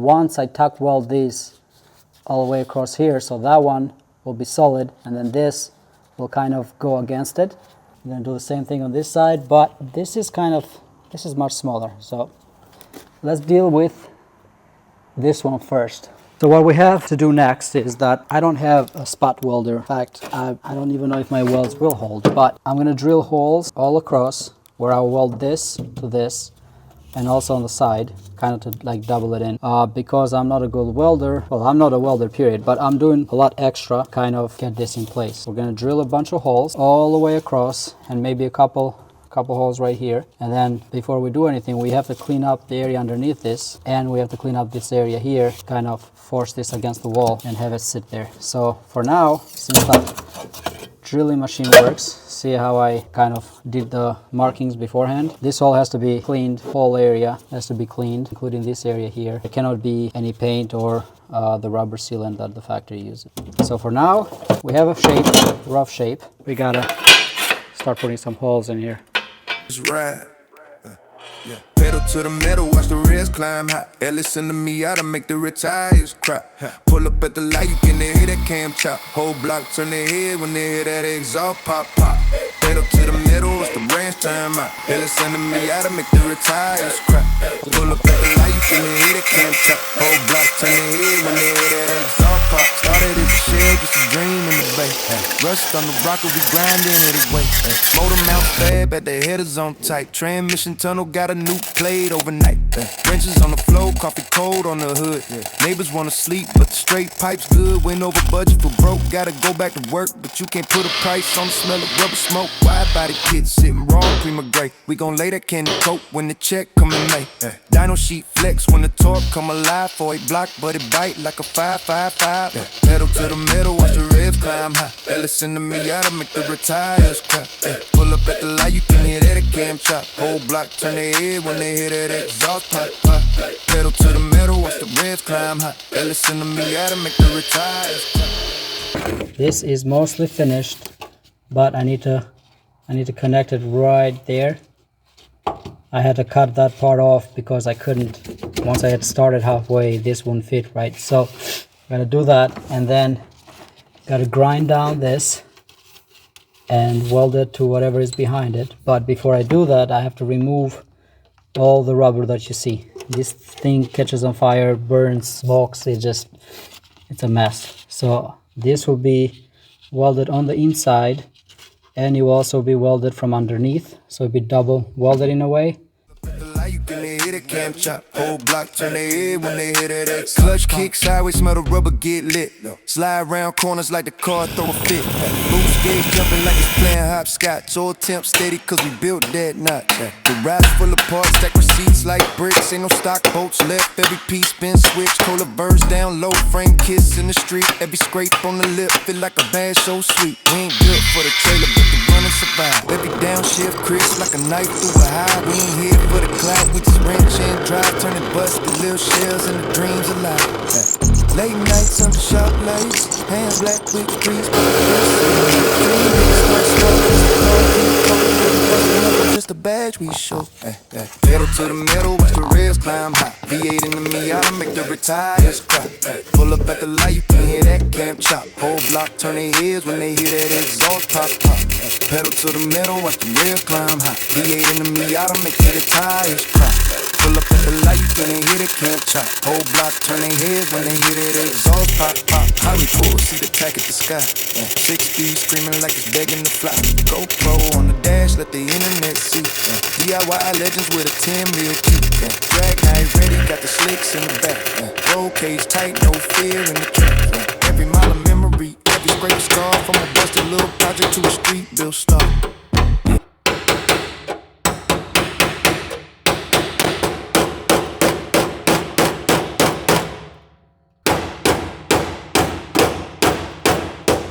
once I tack weld these all the way across here, so that one will be solid, and then this will kind of go against it. I'm going to do the same thing on this side, but this is much smaller. So let's deal with this one first. So what we have to do next is that I don't have a spot welder. In fact, I don't even know if my welds will hold, but I'm going to drill holes all across where I'll weld this to this, and also on the side, kind of to like double it in. Because I'm not a good welder, well, I'm not a welder period, but I'm doing a lot extra kind of get this in place. We're going to drill a bunch of holes all the way across, and maybe a couple holes right here. And then before we do anything, we have to clean up the area underneath this, and we have to clean up this area here, kind of force this against the wall and have it sit there. So for now, since that drilling machine works, see how I kind of did the markings beforehand. This hole has to be cleaned, whole area has to be cleaned, including this area here. There cannot be any paint or the rubber sealant that the factory uses. So for now, we have a shape, rough shape. We gotta start putting some holes in here. Ride. Yeah. Pedal to the metal, watch the wrist climb high. Ellis in the Miata, make the retires cry. Pull up at the light, you can hear that cam chop. Whole block turn their head when they hear that exhaust pop pop. Pedal to the middle, watch the branch time out. Ellis in the Miata, make the retires cry. Pull up at the light, you can hear that cam chop. Whole block turn their head when they hear that exhaust pop. Started as a shell, just a dream in the bay. Rust on the rocker, we grinding it away. Motor mount fab, but the headers on tight. Transmission tunnel got a new plate overnight. Wrenches on the floor, coffee cold on the hood. Neighbors wanna sleep, but the straight pipe's good. Went over budget for broke, gotta go back to work, but you can't put a price on the smell of rubber smoke. Wide body kids sitting wrong, prima gray. We gon' lay that candy coat when the check come in May. Dino sheet flex when the torque come alive. For a block, but it bite like a 555. Pedal to the middle, watch the revs climb high. Ellis in the Miata, make the retires cry. Pull up at the light, you can hear that cam chop. Whole block turn their head when they hear that exhaust pop pop. Pedal to the middle, watch the revs climb high. Ellis in the Miata, make the retires cry. This is mostly finished, but I need to connect it right there. I had to cut that part off because I couldn't, once I had started halfway, this wouldn't fit right. So I'm gonna do that, and then gotta grind down this and weld it to whatever is behind it. But before I do that, I have to remove all the rubber that you see. This thing catches on fire, burns, smokes, it's a mess. So this will be welded on the inside, and it will also be welded from underneath, so it'll be double welded in a way. You can hear the cam chop. Whole block turn their head when they hit that X. Clutch kick sideways, smell the rubber get lit. Slide around corners like the car throw a fit. Boost gauge jumping like it's playing hopscotch. Oil temp steady cause we built that notch. The ride's full of parts, stack receipts like bricks. Ain't no stock bolts left, every piece been switched. Cola birds down low, frame kiss in the street. Every scrape on the lip feel like a bad so sweet. We ain't good for the trailer, but the run and survive. Every downshift crisp like a knife through a high. We ain't here for the cloud. We just wrench and drive, turning bust the little shells and the dreams alive. Late nights under sharp lights, hands black with grease. Just a badge we show. Pedal to the middle, watch the revs climb high. V8 in the Miata, make the retires cry. Pull up at the light, you can hear that cam chop. Whole block turn their heads when they hear that exhaust pop pop. Pedal to the middle, watch the revs climb high. V8 in the Miata, make the retires cry. Pull up at the light, you can hear the cam chop. Whole block turn their heads when they hear that exhaust pop pop. Hollywood, see the tack at the sky. 6 speed screaming like it's begging to fly. GoPro on the dash, let the internet see. DIY legends with a 10 mil key. Drag night ready, got the slicks in the back. Roll cage tight, no fear in the track. Every mile of memory, every scrape scar. From a busted little project to a street built star.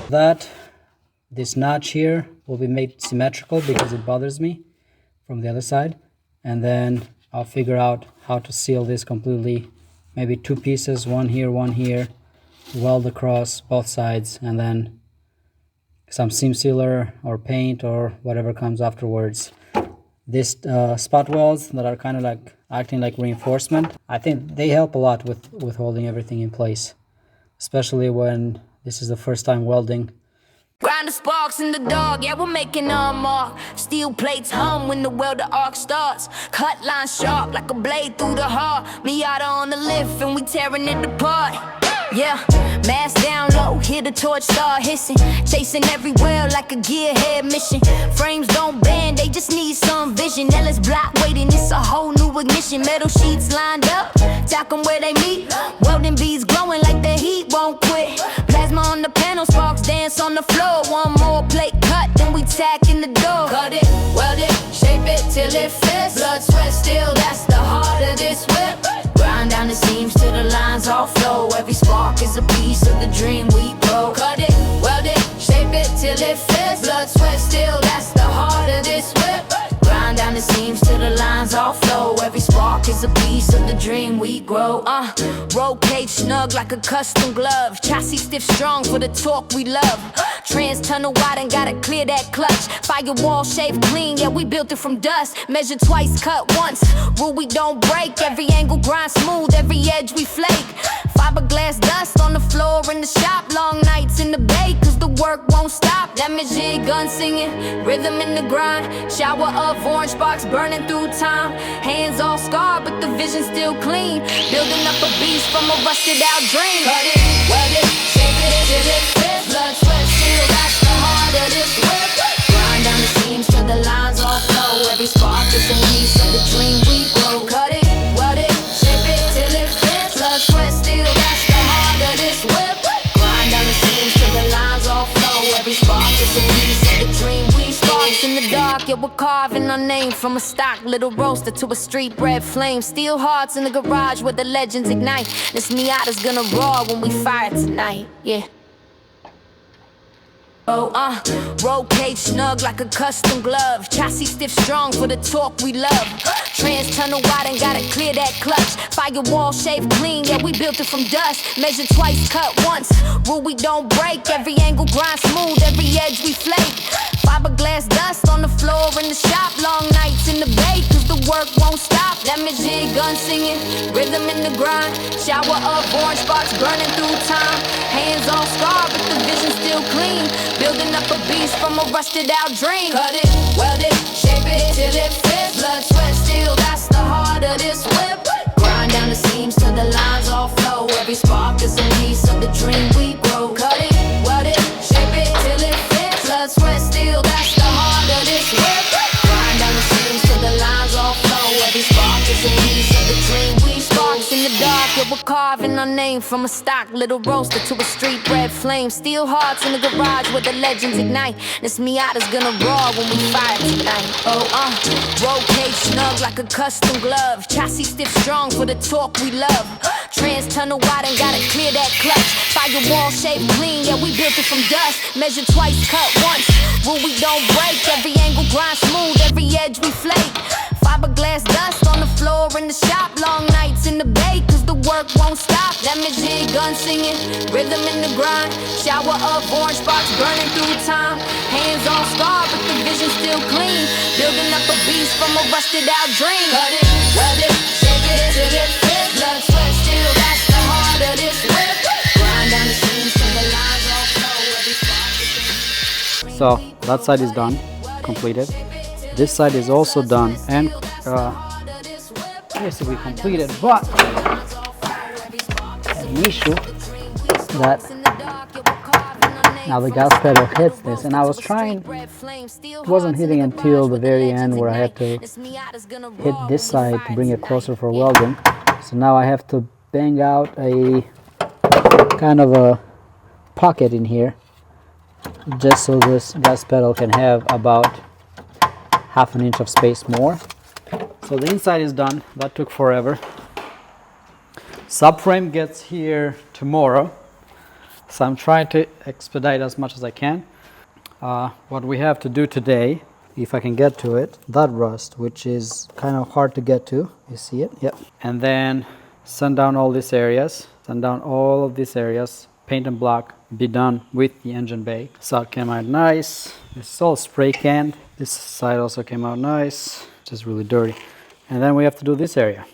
That this notch here will be made symmetrical because it bothers me from the other side, and then I'll figure out how to seal this completely, maybe 2 pieces, one here, weld across both sides, and then some seam sealer or paint or whatever comes afterwards. These spot welds that are kind of like acting like reinforcement. I think they help a lot with holding everything in place, especially when this is the first time welding. Grind the sparks in the dog, yeah, we're making a mark. Steel plates hum when the welder arc starts. Cut lines sharp like a blade through the heart. Miata on the lift and we tearing it apart. Yeah, mask down low, hear the torch start hissing. Chasing everywhere like a gearhead mission. Frames don't bend, they just need some vision. Ellis block waiting, it's a whole new ignition. Metal sheets lined up, tack them where they meet. Welding beads glowing like the heat won't quit. Plasma on the panel, sparks dance on the floor. One more plate cut, then we tack in the door. Cut it, weld it, shape it till it fits. Blood, sweat, steel, that's the heart of this whip. Grind down the seams till the lines all flow. Every spark is a piece of the dream we grow. Cut it, weld it, shape it till it fits. Blood, sweat, steel, that's the heart of this whip. Grind down the seams till the lines all flow. Every spark is a piece of the dream we grow. Roll cage snug like a custom glove. Chassis stiff strong for the torque we love. Trans tunnel wide and gotta clear that clutch. Firewall shaved clean, yeah, we built it from dust. Measure twice, cut once. Rule we don't break. Every angle grind smooth, every edge we flake. Fiberglass dust on the floor in the shop. Long nights in the bay, cause the work won't stop. That jig gun singing, rhythm in the grind. Shower of orange sparks burning through time. Hands all scarred, but the vision still clean. Building up a beast from a rusted out dream. Cut it, weld it, shape it till it fits. Blood, sweat, steel, that's the heart of this whip. Grind down the seams till the lines all flow. Every spark is a piece of the dream we grow. Cut it, weld it, shape it till it fits. Blood, sweat, steel, that's the heart of this whip. Grind down the seams till the lines all flow. Every spark is a piece of the dream we sparks in the dark, yeah, we're carving our name from a stock little roaster to a street bred flame. Steel hearts in the garage where the legends ignite. This Miata's gonna roar when we fire tonight, yeah. Roll cage snug like a custom glove. Chassis stiff strong for the torque we love. Trans tunnel wide and gotta clear that clutch. Firewall shaved clean, yeah, we built it from dust. Measure twice, cut once. Rule we don't break. Every angle grind smooth, every edge we flake. Fiberglass dust on the floor in the shop. Long nights in the bay, cause the work won't stop. That jig gun singing, rhythm in the grind. Shower of orange sparks burning through time. Hands all scarred, but the vision still clean. Building up a beast from a rusted out dream. Cut it, weld it, shape it till it fits. Blood, sweat, steel, that's the heart of this whip. Grind down the seams till the lines all flow. Every spark is a piece of the dream we grow. Cut it, weld it, shape it till it fits. Blood, sweat, steel, that's the heart of this whip. Grind down the seams till the lines all flow. Every spark is a piece of the dream we sparks in the dark, yeah, we're carving our name from a stock little roaster to a street bred flame. Steel hearts in the garage where the legends ignite. This Miata's gonna roar when we fire tonight. Roll cage snug like a custom glove. Chassis stiff strong for the torque we love. Trans tunnel wide and gotta clear that clutch. Firewall shaved clean, yeah, we built it from dust. Measure twice, cut once. Rule we don't break. Every angle grind smooth, every edge we flake. Fiberglass dust on the floor in the shop. Long nights in the bay, cause the work won't stop. That jig gun singing, rhythm in the grind. Shower of orange sparks burning through time. Hands all scarred, but the vision still clean. Building up a beast from a rusted out dream. Cut it, weld it, shape it till it fits. Blood, sweat, steel, that's the heart of this whip. Grind down the seams till the lines all flow. Every spark is a So that side is done, completed. This side is also done and basically completed, but an issue that now the gas pedal hits this, and I was trying, it wasn't hitting until the very end where I had to hit this side to bring it closer for welding. So now I have to bang out a kind of a pocket in here just so this gas pedal can have about half an inch of space more. So the inside is done. That took forever. Subframe gets here tomorrow, so I'm trying to expedite as much as I can. What we have to do today, if I can get to it, that rust, which is kind of hard to get to, you see it? Yep. And then sand down all these areas, sand down all of these areas, paint and block, be done with the engine bay. So it came out nice. It's all spray canned. This side also came out nice, just really dirty. And then we have to do this area.